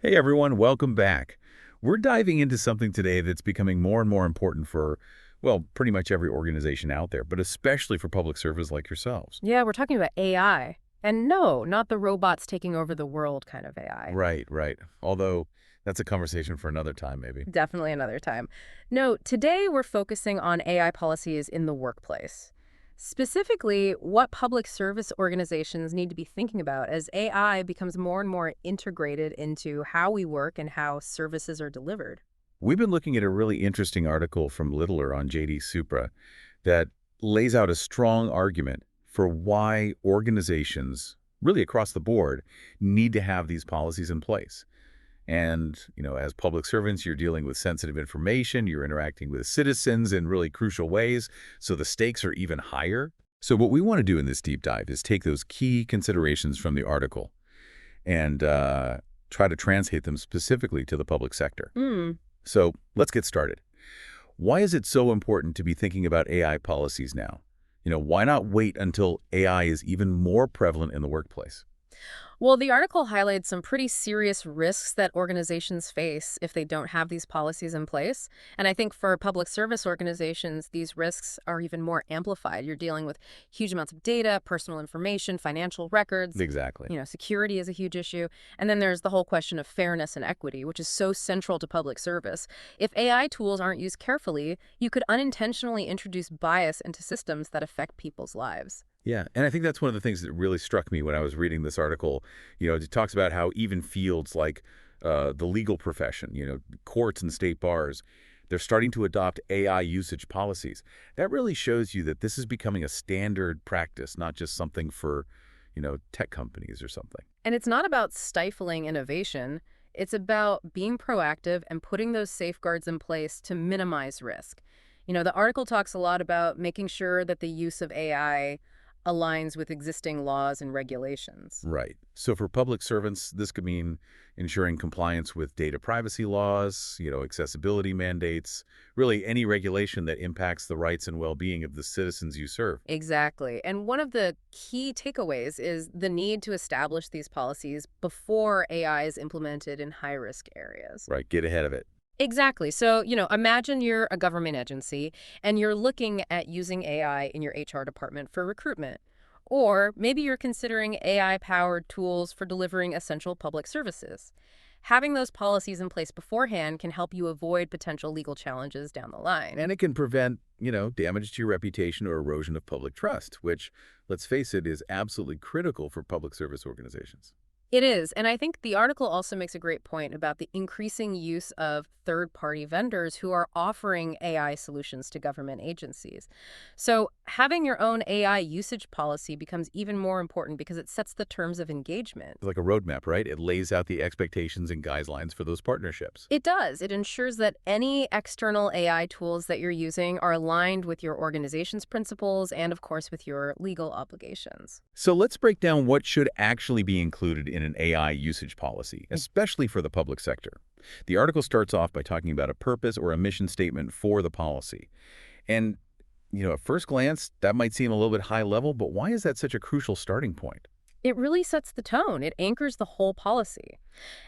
Hey everyone, welcome back. We're diving into something today that's becoming more and more important for, well, pretty much every organization out there, but especially for public service like yourselves. Yeah, we're talking about AI. And no, not the robots taking over the world kind of AI. Right, right. Although that's a conversation for another time, maybe. Definitely another time. No, today we're focusing on AI policies in the workplace. Specifically, what public service organizations need to be thinking about as AI becomes more and more integrated into how we work and how services are delivered. We've been looking at a really interesting article from Littler on JD Supra that lays out a strong argument for why organizations, really across the board, need to have these policies in place. And, as public servants, you're dealing with sensitive information, you're interacting with citizens in really crucial ways, so the stakes are even higher. So what we want to do in this deep dive is take those key considerations from the article and try to translate them specifically to the public sector. Hmm. So let's get started. Why is it so important to be thinking about AI policies now? Why not wait until AI is even more prevalent in the workplace? Well, the article highlights some pretty serious risks that organizations face if they don't have these policies in place. And I think for public service organizations, these risks are even more amplified. You're dealing with huge amounts of data, personal information, financial records. Exactly. Security is a huge issue. And then there's the whole question of fairness and equity, which is so central to public service. If AI tools aren't used carefully, you could unintentionally introduce bias into systems that affect people's lives. Yeah, and I think that's one of the things that really struck me when I was reading this article. It talks about how even fields like the legal profession, courts and state bars, they're starting to adopt AI usage policies. That really shows you that this is becoming a standard practice, not just something for, tech companies or something. And it's not about stifling innovation. It's about being proactive and putting those safeguards in place to minimize risk. The article talks a lot about making sure that the use of AI aligns with existing laws and regulations. Right. So for public servants, this could mean ensuring compliance with data privacy laws, accessibility mandates, really any regulation that impacts the rights and well-being of the citizens you serve. Exactly. And one of the key takeaways is the need to establish these policies before AI is implemented in high-risk areas. Right. Get ahead of it. Exactly. So, imagine you're a government agency and you're looking at using AI in your HR department for recruitment. Or maybe you're considering AI-powered tools for delivering essential public services. Having those policies in place beforehand can help you avoid potential legal challenges down the line. And it can prevent, damage to your reputation or erosion of public trust, which, let's face it, is absolutely critical for public service organizations. It is, and I think the article also makes a great point about the increasing use of third-party vendors who are offering AI solutions to government agencies. So having your own AI usage policy becomes even more important because it sets the terms of engagement. It's like a roadmap, right? It lays out the expectations and guidelines for those partnerships. It does. It ensures that any external AI tools that you're using are aligned with your organization's principles and, of course, with your legal obligations. So let's break down what should actually be included in an AI usage policy, especially for the public sector. The article starts off by talking about a purpose or a mission statement for the policy. And, at first glance, that might seem a little bit high level, but why is that such a crucial starting point? It really sets the tone. It anchors the whole policy.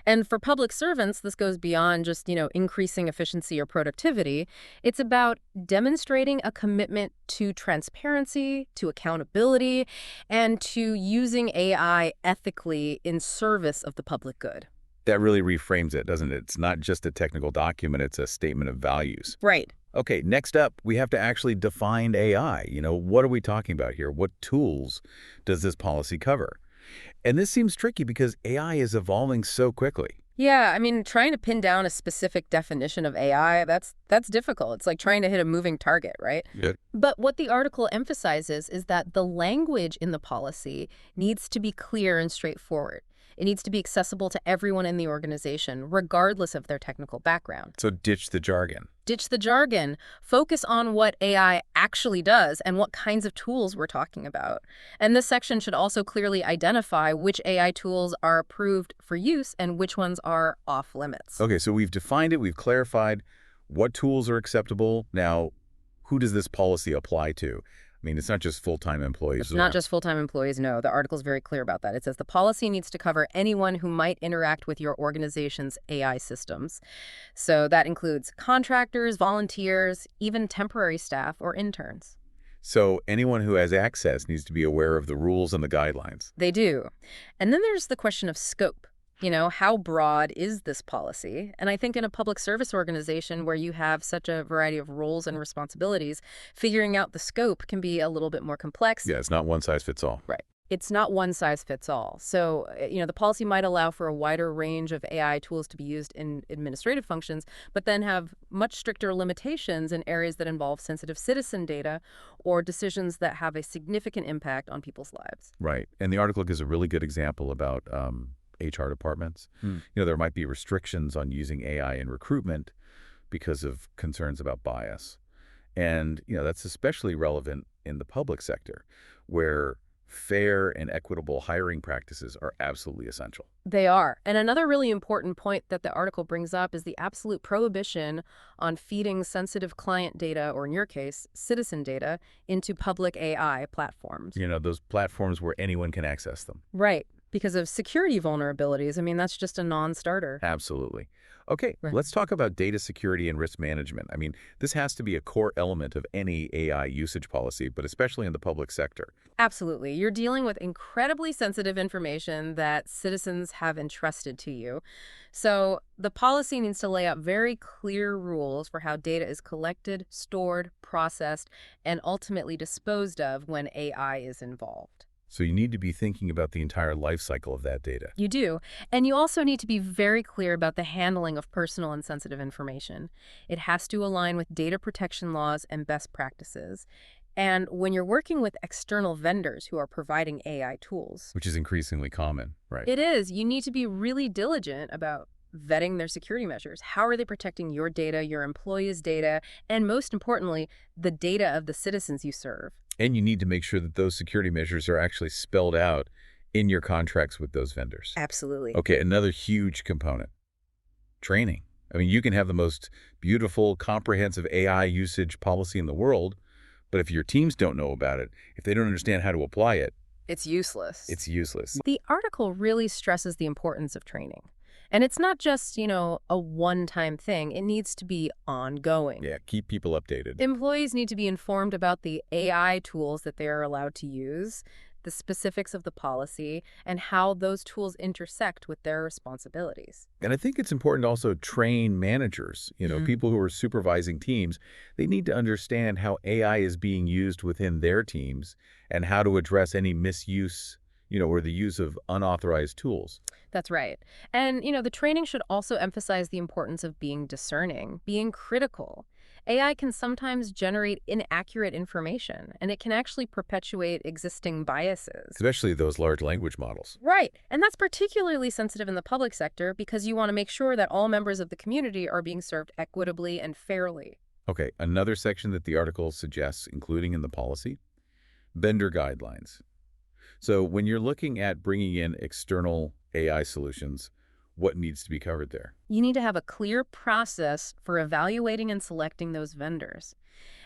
And for public servants, this goes beyond just, increasing efficiency or productivity. It's about demonstrating a commitment to transparency, to accountability, and to using AI ethically in service of the public good. That really reframes it, doesn't it? It's not just a technical document, it's a statement of values. Right. Okay, next up, we have to actually define AI. What are we talking about here? What tools does this policy cover? And this seems tricky because AI is evolving so quickly. Yeah, I mean, trying to pin down a specific definition of AI, that's difficult. It's like trying to hit a moving target, right? Yeah. But what the article emphasizes is that the language in the policy needs to be clear and straightforward. It needs to be accessible to everyone in the organization, regardless of their technical background. So ditch the jargon. Ditch the jargon. Focus on what AI actually does and what kinds of tools we're talking about. And this section should also clearly identify which AI tools are approved for use and which ones are off limits. Okay, so we've defined it, we've clarified what tools are acceptable. Now, who does this policy apply to? I mean, it's not just full-time employees. It's not just full-time employees, no. The article's very clear about that. It says the policy needs to cover anyone who might interact with your organization's AI systems. So that includes contractors, volunteers, even temporary staff or interns. So anyone who has access needs to be aware of the rules and the guidelines. They do. And then there's the question of scope. How broad is this policy? And I think in a public service organization where you have such a variety of roles and responsibilities, figuring out the scope can be a little bit more complex. Yeah, it's not one size fits all. Right. It's not one size fits all. So, the policy might allow for a wider range of AI tools to be used in administrative functions, but then have much stricter limitations in areas that involve sensitive citizen data or decisions that have a significant impact on people's lives. Right. And the article gives a really good example about HR departments. There might be restrictions on using AI in recruitment because of concerns about bias. And, that's especially relevant in the public sector, where fair and equitable hiring practices are absolutely essential. They are. And another really important point that the article brings up is the absolute prohibition on feeding sensitive client data, or in your case, citizen data, into public AI platforms. Those platforms where anyone can access them. Right. Because of security vulnerabilities. I mean, that's just a non-starter. Absolutely. Okay, Right. let's talk about data security and risk management. I mean, this has to be a core element of any AI usage policy, but especially in the public sector. Absolutely. You're dealing with incredibly sensitive information that citizens have entrusted to you. So the policy needs to lay out very clear rules for how data is collected, stored, processed, and ultimately disposed of when AI is involved. So you need to be thinking about the entire life cycle of that data. You do. And you also need to be very clear about the handling of personal and sensitive information. It has to align with data protection laws and best practices. And when you're working with external vendors who are providing AI tools, Which is increasingly common, right? it is, you need to be really diligent about vetting their security measures. How are they protecting your data, your employees' data, and most importantly, the data of the citizens you serve? And you need to make sure that those security measures are actually spelled out in your contracts with those vendors. Absolutely. Okay, another huge component, training. I mean, you can have the most beautiful, comprehensive AI usage policy in the world, but if your teams don't know about it, if they don't understand how to apply it, It's useless. it's useless. The article really stresses the importance of training. And it's not just, a one-time thing. It needs to be ongoing. Yeah, keep people updated. Employees need to be informed about the AI tools that they are allowed to use, the specifics of the policy, and how those tools intersect with their responsibilities. And I think it's important to also train managers, people who are supervising teams. They need to understand how AI is being used within their teams and how to address any misuse, or the use of unauthorized tools. That's right. And, the training should also emphasize the importance of being discerning, being critical. AI can sometimes generate inaccurate information, and it can actually perpetuate existing biases. Especially those large language models. Right. And that's particularly sensitive in the public sector because you want to make sure that all members of the community are being served equitably and fairly. Okay, another section that the article suggests, including in the policy, vendor guidelines. So when you're looking at bringing in external AI solutions, what needs to be covered there? You need to have a clear process for evaluating and selecting those vendors.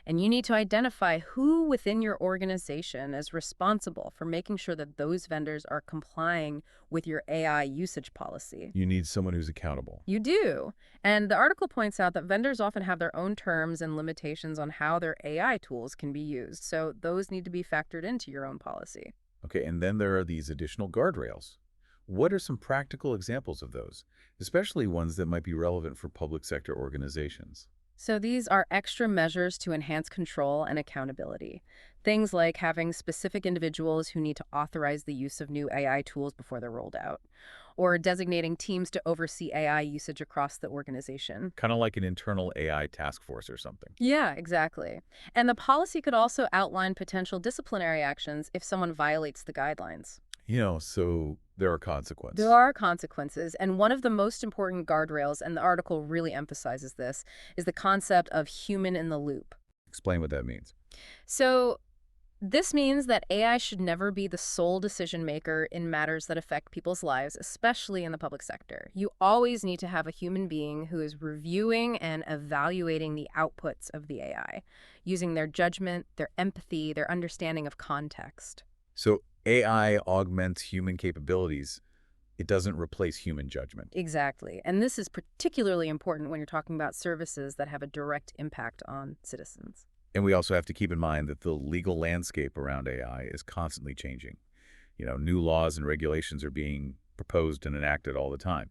And you need to identify who within your organization is responsible for making sure that those vendors are complying with your AI usage policy. You need someone who's accountable. You do. And the article points out that vendors often have their own terms and limitations on how their AI tools can be used. So those need to be factored into your own policy. Okay, and then there are these additional guardrails. What are some practical examples of those, especially ones that might be relevant for public sector organizations? So these are extra measures to enhance control and accountability. Things like having specific individuals who need to authorize the use of new AI tools before they're rolled out, or designating teams to oversee AI usage across the organization. Kind of like an internal AI task force or something. Yeah, exactly. And the policy could also outline potential disciplinary actions if someone violates the guidelines. So there are consequences. There are consequences, and one of the most important guardrails, and the article really emphasizes this, is the concept of human in the loop. Explain what that means. So This means that AI should never be the sole decision maker in matters that affect people's lives, especially in the public sector. You always need to have a human being who is reviewing and evaluating the outputs of the AI, using their judgment, their empathy, their understanding of context. So AI augments human capabilities. It doesn't replace human judgment. Exactly. And this is particularly important when you're talking about services that have a direct impact on citizens. And we also have to keep in mind that the legal landscape around AI is constantly changing. New laws and regulations are being proposed and enacted all the time.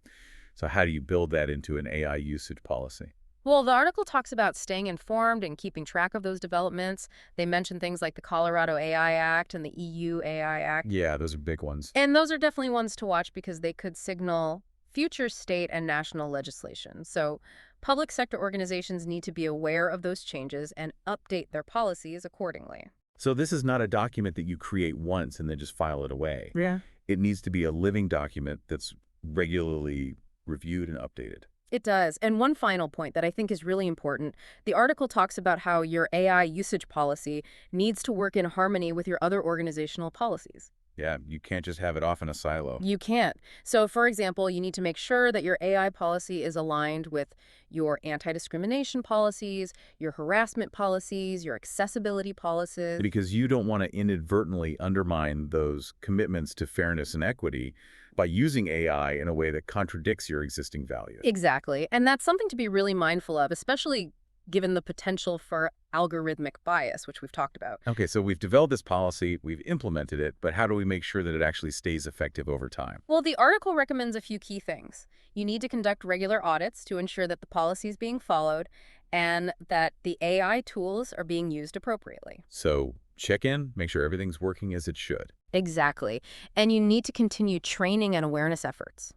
So how do you build that into an AI usage policy? Well, the article talks about staying informed and keeping track of those developments. They mention things like the Colorado AI Act and the EU AI Act. Yeah, those are big ones. And those are definitely ones to watch because they could signal future state and national legislation. So public sector organizations need to be aware of those changes and update their policies accordingly. So this is not a document that you create once and then just file it away. Yeah. It needs to be a living document that's regularly reviewed and updated. It does. And one final point that I think is really important, the article talks about how your AI usage policy needs to work in harmony with your other organizational policies. Yeah, you can't just have it off in a silo. You can't. So, for example, you need to make sure that your AI policy is aligned with your anti-discrimination policies, your harassment policies, your accessibility policies. Because you don't want to inadvertently undermine those commitments to fairness and equity by using AI in a way that contradicts your existing values. Exactly. And that's something to be really mindful of, especially given the potential for algorithmic bias, which we've talked about. Okay, so we've developed this policy, we've implemented it, but how do we make sure that it actually stays effective over time? Well, the article recommends a few key things. You need to conduct regular audits to ensure that the policy is being followed and that the AI tools are being used appropriately. So check in, make sure everything's working as it should. Exactly. And you need to continue training and awareness efforts.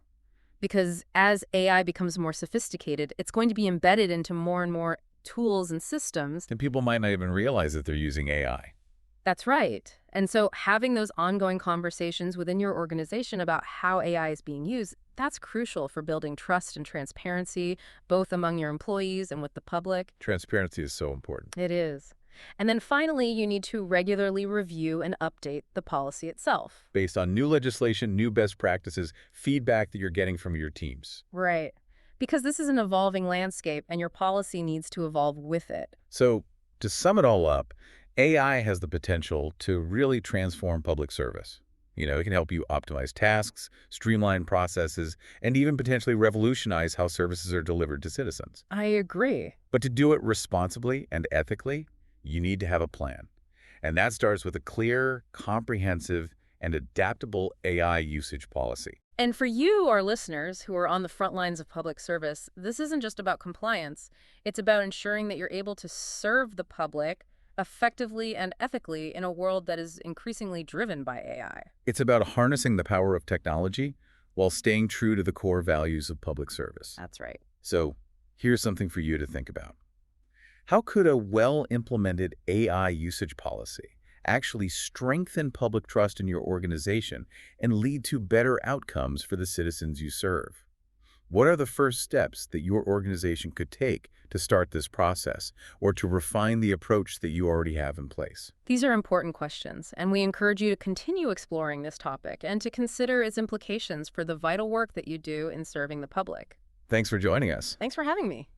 Because as AI becomes more sophisticated, it's going to be embedded into more and more tools and systems. And people might not even realize that they're using AI. That's right. And so having those ongoing conversations within your organization about how AI is being used, that's crucial for building trust and transparency, both among your employees and with the public. Transparency is so important. It is. And then finally, you need to regularly review and update the policy itself. Based on new legislation, new best practices, feedback that you're getting from your teams. Right. Because this is an evolving landscape and your policy needs to evolve with it. So to sum it all up, AI has the potential to really transform public service. It can help you optimize tasks, streamline processes, and even potentially revolutionize how services are delivered to citizens. I agree. But to do it responsibly and ethically, you need to have a plan. And that starts with a clear, comprehensive, and adaptable AI usage policy. And for you, our listeners, who are on the front lines of public service, this isn't just about compliance. It's about ensuring that you're able to serve the public effectively and ethically in a world that is increasingly driven by AI. It's about harnessing the power of technology while staying true to the core values of public service. That's right. So here's something for you to think about. How could a well-implemented AI usage policy actually strengthen public trust in your organization and lead to better outcomes for the citizens you serve? What are the first steps that your organization could take to start this process or to refine the approach that you already have in place? These are important questions, and we encourage you to continue exploring this topic and to consider its implications for the vital work that you do in serving the public. Thanks for joining us. Thanks for having me.